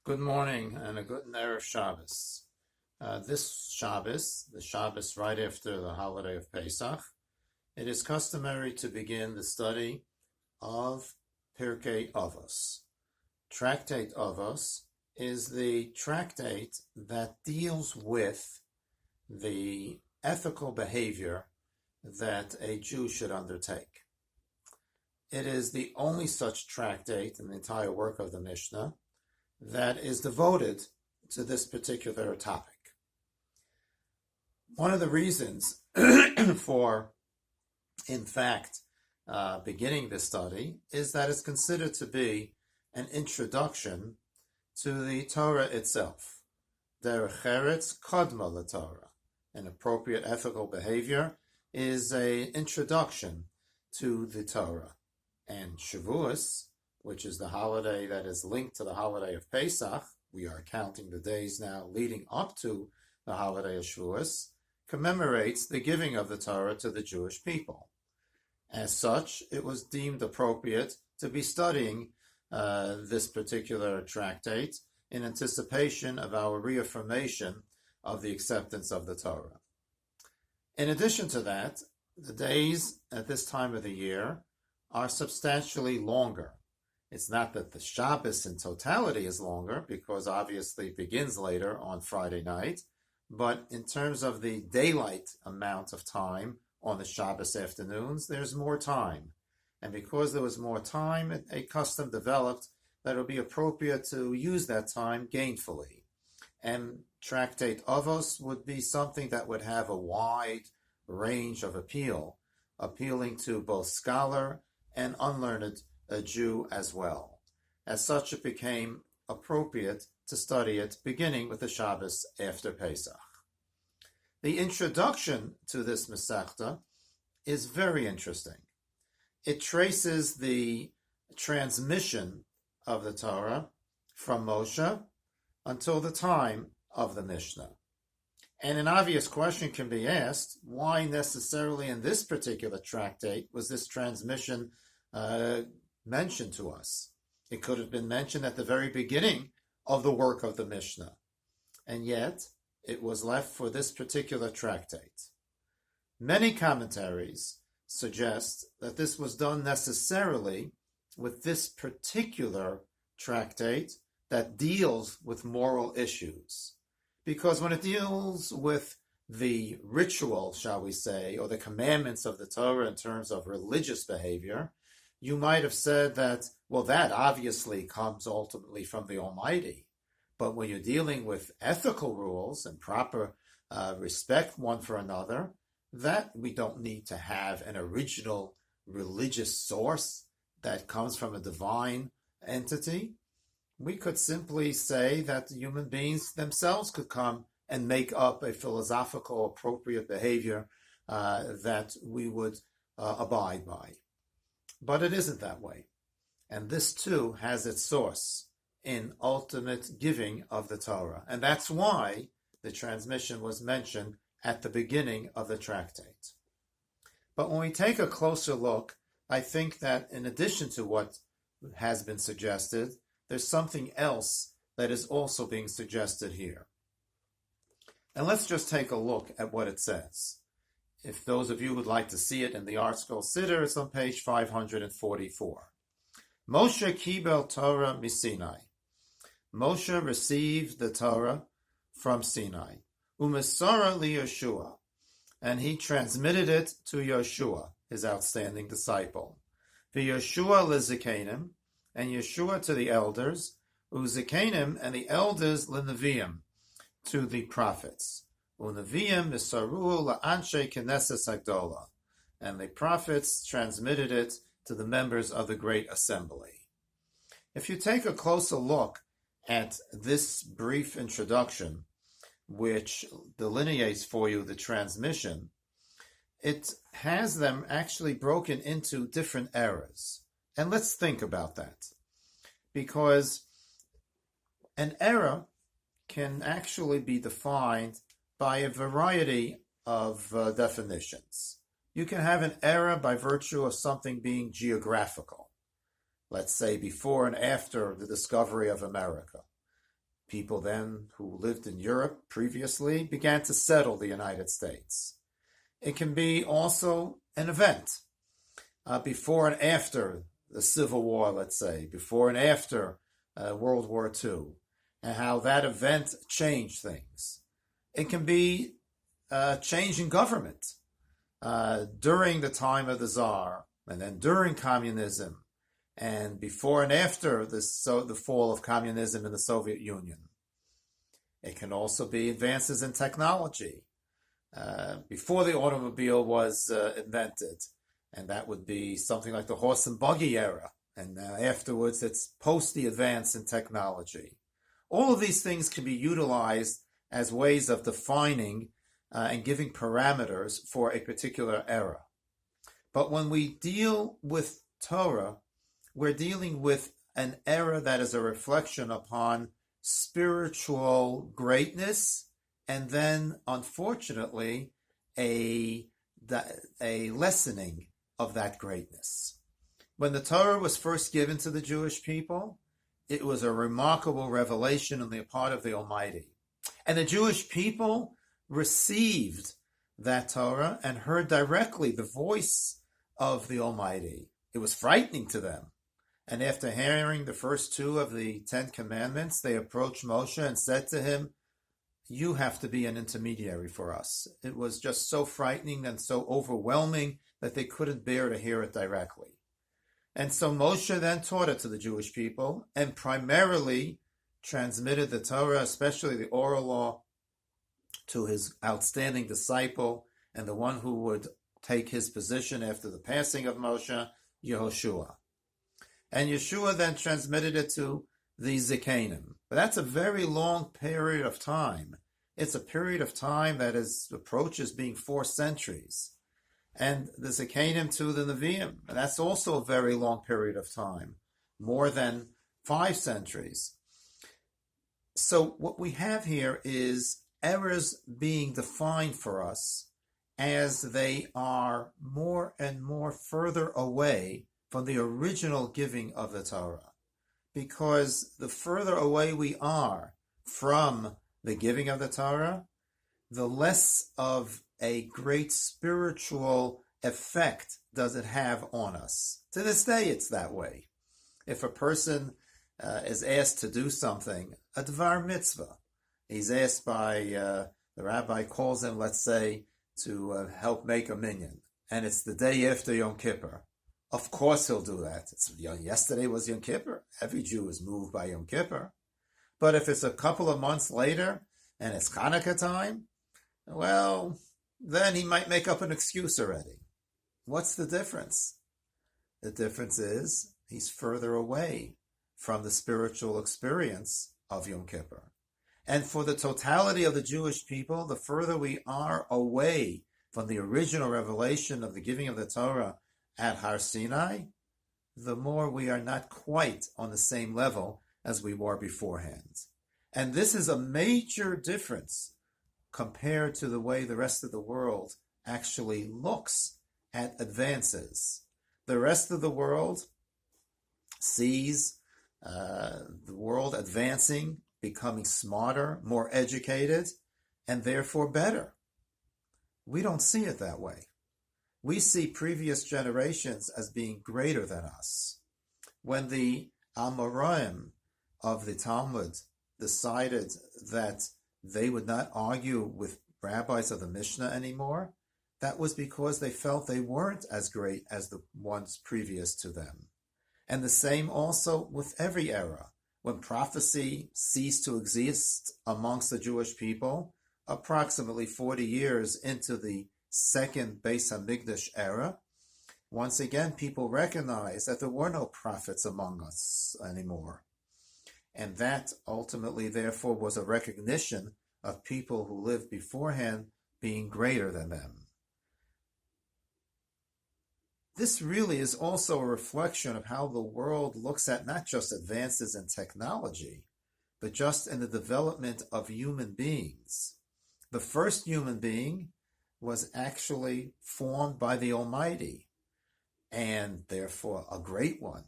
Good morning and a good Erev Shabbos. This Shabbos, the Shabbos right after the holiday of Pesach, it is customary to begin the study of Pirkei Avos. Tractate Avos is the tractate that deals with the ethical behavior that a Jew should undertake. It is the only such tractate in the entire work of the Mishnah that is devoted to this particular topic. One of the reasons for, in fact, beginning this study is that it's considered to be an introduction to the Torah itself. Derech Eretz Kodma LaTorah. An appropriate ethical behavior is an introduction to the Torah. And Shavuos, which is the holiday that is linked to the holiday of Pesach, we are counting the days now leading up to the holiday of Shavuos, commemorates the giving of the Torah to the Jewish people. As such, it was deemed appropriate to be studying this particular tractate in anticipation of our reaffirmation of the acceptance of the Torah. In addition to that, the days at this time of the year are substantially longer. It's not that the Shabbos in totality is longer, because obviously it begins later on Friday night, but in terms of the daylight amount of time on the Shabbos afternoons, there's more time. And because there was more time, a custom developed that it would be appropriate to use that time gainfully. And Tractate Avos would be something that would have a wide range of appeal, appealing to both scholar and unlearned a Jew as well. As such, it became appropriate to study it beginning with the Shabbos after Pesach. The introduction to this Masechta is very interesting. It traces the transmission of the Torah from Moshe until the time of the Mishnah. And an obvious question can be asked, why necessarily in this particular tractate was this transmission mentioned to us? It could have been mentioned at the very beginning of the work of the Mishnah, and yet it was left for this particular tractate. Many commentaries suggest that this was done necessarily with this particular tractate that deals with moral issues, because when it deals with the ritual, shall we say, or the commandments of the Torah in terms of religious behavior, you might have said that, well, that obviously comes ultimately from the Almighty. But when you're dealing with ethical rules and proper respect one for another, that we don't need to have an original religious source that comes from a divine entity. We could simply say that human beings themselves could come and make up a philosophical appropriate behavior that we would abide by. But it isn't that way. And this too has its source in ultimate giving of the Torah. And that's why the transmission was mentioned at the beginning of the tractate. But when we take a closer look, I think that in addition to what has been suggested, there's something else that is also being suggested here. And let's just take a look at what it says. If those of you would like to see it in the Art Scroll Siddur, it's on page 544. Moshe kibel Torah miSinai. Moshe received the Torah from Sinai. Umesara li Yeshua. And he transmitted it to Yeshua, his outstanding disciple. V'Yeshua lezikanim, and Yeshua to the elders. Uzikanim, and the elders leNeviim, to the prophets. Uneviim misaru la'anshe Knesset Agdola, and the prophets transmitted it to the members of the great assembly. If you take a closer look at this brief introduction, which delineates for you the transmission, it has them actually broken into different eras. And let's think about that, because an era can actually be defined by a variety of definitions. You can have an era by virtue of something being geographical. Let's say before and after the discovery of America. People then who lived in Europe previously began to settle the United States. It can be also an event, before and after the Civil War, let's say, before and after World War II, and how that event changed things. It can be a change in government during the time of the Tsar, and then during communism, and before and after the fall of communism in the Soviet Union. It can also be advances in technology. Before the automobile was invented, and that would be something like the horse and buggy era, and afterwards it's post the advance in technology. All of these things can be utilized as ways of defining and giving parameters for a particular era. But when we deal with Torah, we're dealing with an era that is a reflection upon spiritual greatness, and then, unfortunately, a lessening of that greatness. When the Torah was first given to the Jewish people, it was a remarkable revelation on the part of the Almighty. And the Jewish people received that Torah and heard directly the voice of the Almighty. It was frightening to them. And after hearing the first two of the 10 Commandments, they approached Moshe and said to him, "You have to be an intermediary for us." It was just so frightening and so overwhelming that they couldn't bear to hear it directly. And so Moshe then taught it to the Jewish people and primarily transmitted the Torah, especially the oral law, to his outstanding disciple and the one who would take his position after the passing of Moshe, Yehoshua. And Yeshua then transmitted it to the Zikanim. But that's a very long period of time. It's a period of time that approaches being 4 centuries. And the Zikanim to the Nevi'im. And that's also a very long period of time, more than 5 centuries. So what we have here is eras being defined for us as they are more and more further away from the original giving of the Torah. Because the further away we are from the giving of the Torah, the less of a great spiritual effect does it have on us. To this day, it's that way. If a person is asked to do something, a dvar mitzvah, he's asked by, the rabbi calls him, let's say, to help make a minyan, and it's the day after Yom Kippur. Of course he'll do that. Yesterday was Yom Kippur. Every Jew is moved by Yom Kippur. But if it's a couple of months later and it's Hanukkah time, well, then he might make up an excuse already. What's the difference? The difference is he's further away from the spiritual experience of Yom Kippur. And for the totality of the Jewish people, the further we are away from the original revelation of the giving of the Torah at Har Sinai, the more we are not quite on the same level as we were beforehand. And this is a major difference compared to the way the rest of the world actually looks at advances. The rest of the world sees the world advancing, becoming smarter, more educated, and therefore better. We don't see it that way. We see previous generations as being greater than us. When the Amoraim of the Talmud decided that they would not argue with rabbis of the Mishnah anymore, that was because they felt they weren't as great as the ones previous to them. And the same also with every era. When prophecy ceased to exist amongst the Jewish people, approximately 40 years into the second Beis HaMikdash era, once again people recognized that there were no prophets among us anymore. And that ultimately, therefore, was a recognition of people who lived beforehand being greater than them. This really is also a reflection of how the world looks at not just advances in technology, but just in the development of human beings. The first human being was actually formed by the Almighty, and therefore a great one.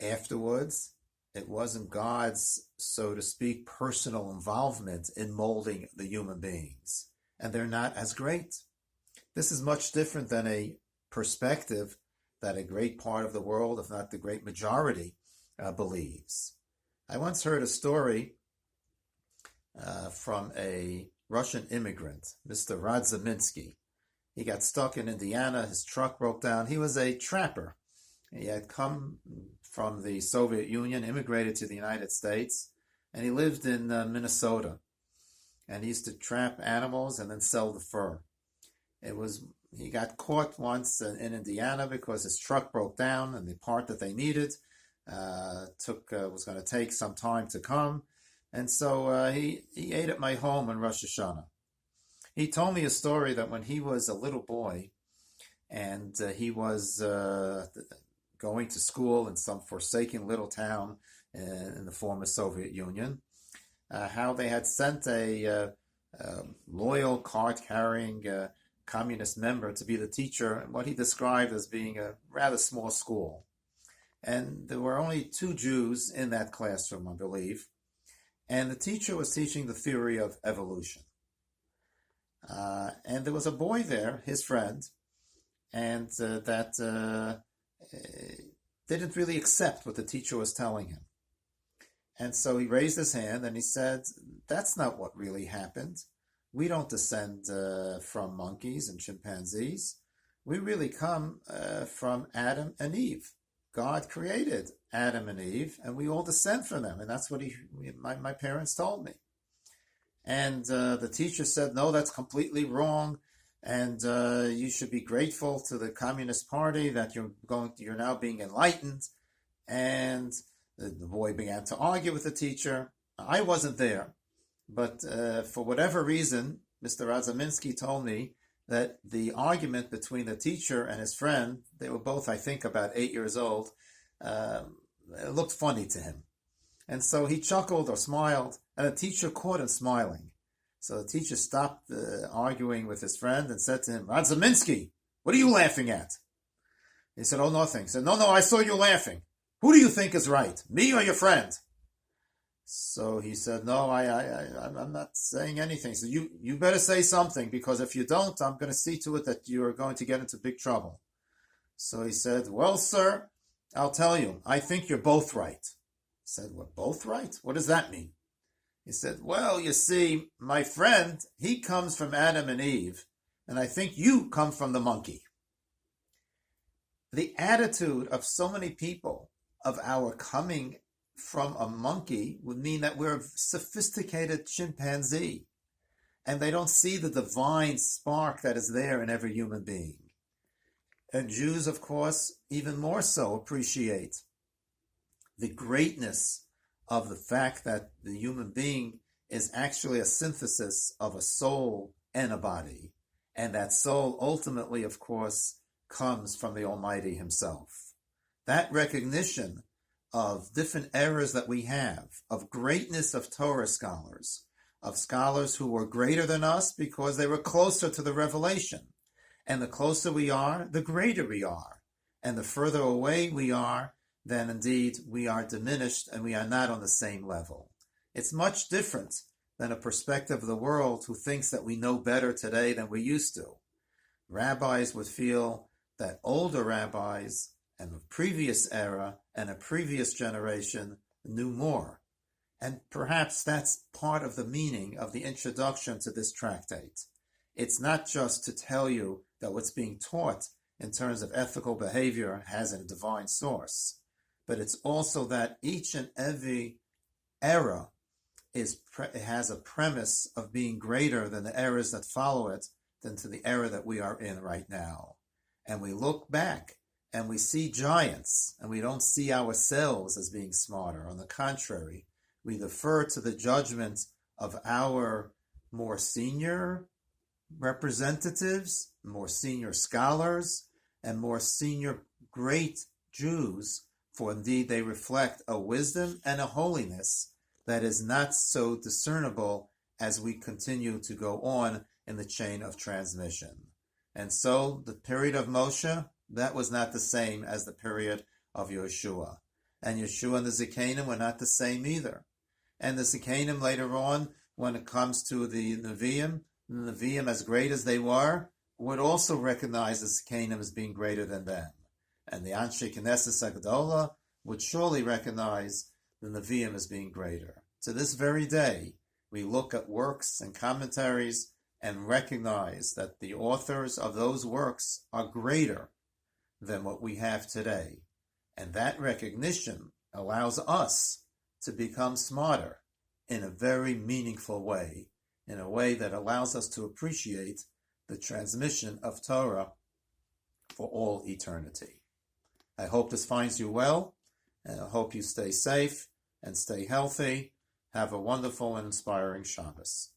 Afterwards, It wasn't God's, so to speak, personal involvement in molding the human beings. And they're not as great. This is much different than a perspective that a great part of the world, if not the great majority, believes. I once heard a story from a Russian immigrant, Mr. Radzaminsky. He got stuck in Indiana. His truck broke down. He was a trapper. He had come from the Soviet Union, immigrated to the United States, and he lived in Minnesota. And he used to trap animals and then sell the fur. He got caught once in Indiana because his truck broke down, and the part that they needed was going to take some time to come. And so he ate at my home on Rosh Hashanah. He told me a story that when he was a little boy and he was going to school in some forsaken little town in the former Soviet Union, how they had sent a loyal card-carrying communist member to be the teacher in what he described as being a rather small school. And there were only 2 Jews in that classroom, I believe. And the teacher was teaching the theory of evolution. And there was a boy there, his friend, and that didn't really accept what the teacher was telling him. And so he raised his hand and he said, "That's not what really happened. We don't descend from monkeys and chimpanzees. We really come from Adam and Eve. God created Adam and Eve, and we all descend from them." And that's what my parents told me. And the teacher said, "No, that's completely wrong. And you should be grateful to the Communist Party that you're now being enlightened." And the boy began to argue with the teacher. I wasn't there, but for whatever reason, Mr. Radzaminsky told me that the argument between the teacher and his friend, they were both, I think, about 8 years old, it looked funny to him. And so he chuckled or smiled, and the teacher caught him smiling. So the teacher stopped arguing with his friend and said to him, "Radzaminsky, what are you laughing at?" He said, "Oh, nothing." He said, No, I saw you laughing. Who do you think is right, me or your friend?" So he said, "No, I'm not saying anything." So you better say something, because if you don't, I'm going to see to it that you are going to get into big trouble. So he said, "Well, sir, I'll tell you. I think you're both right." He said, "We're both right? What does that mean?" He said, "Well, you see, my friend, he comes from Adam and Eve, and I think you come from the monkey." The attitude of so many people of our coming from a monkey would mean that we're a sophisticated chimpanzee, and they don't see the divine spark that is there in every human being. And Jews, of course, even more so appreciate the greatness of the fact that the human being is actually a synthesis of a soul and a body, and that soul ultimately, of course, comes from the Almighty Himself. That recognition of different eras that we have, of greatness of Torah scholars, of scholars who were greater than us because they were closer to the revelation. And the closer we are, the greater we are. And the further away we are, then indeed we are diminished and we are not on the same level. It's much different than a perspective of the world who thinks that we know better today than we used to. Rabbis would feel that older rabbis and the previous era and a previous generation knew more. And perhaps that's part of the meaning of the introduction to this tractate. It's not just to tell you that what's being taught in terms of ethical behavior has a divine source, but it's also that each and every era has a premise of being greater than the eras that follow it, than to the era that we are in right now. And we look back and we see giants, and we don't see ourselves as being smarter. On the contrary, we defer to the judgment of our more senior representatives, more senior scholars, and more senior great Jews, for indeed they reflect a wisdom and a holiness that is not so discernible as we continue to go on in the chain of transmission. And so the period of Moshe, that was not the same as the period of Yeshua. And Yeshua and the Zikanim were not the same either. And the Zikanim later on, when it comes to the Nevi'im, as great as they were, would also recognize the Zikanim as being greater than them. And the Anshe Knesset Agdola would surely recognize the Nevi'im as being greater. To this very day, we look at works and commentaries and recognize that the authors of those works are greater than what we have today. And that recognition allows us to become smarter in a very meaningful way, in a way that allows us to appreciate the transmission of Torah for all eternity. I hope this finds you well, and I hope you stay safe and stay healthy. Have a wonderful and inspiring Shabbos.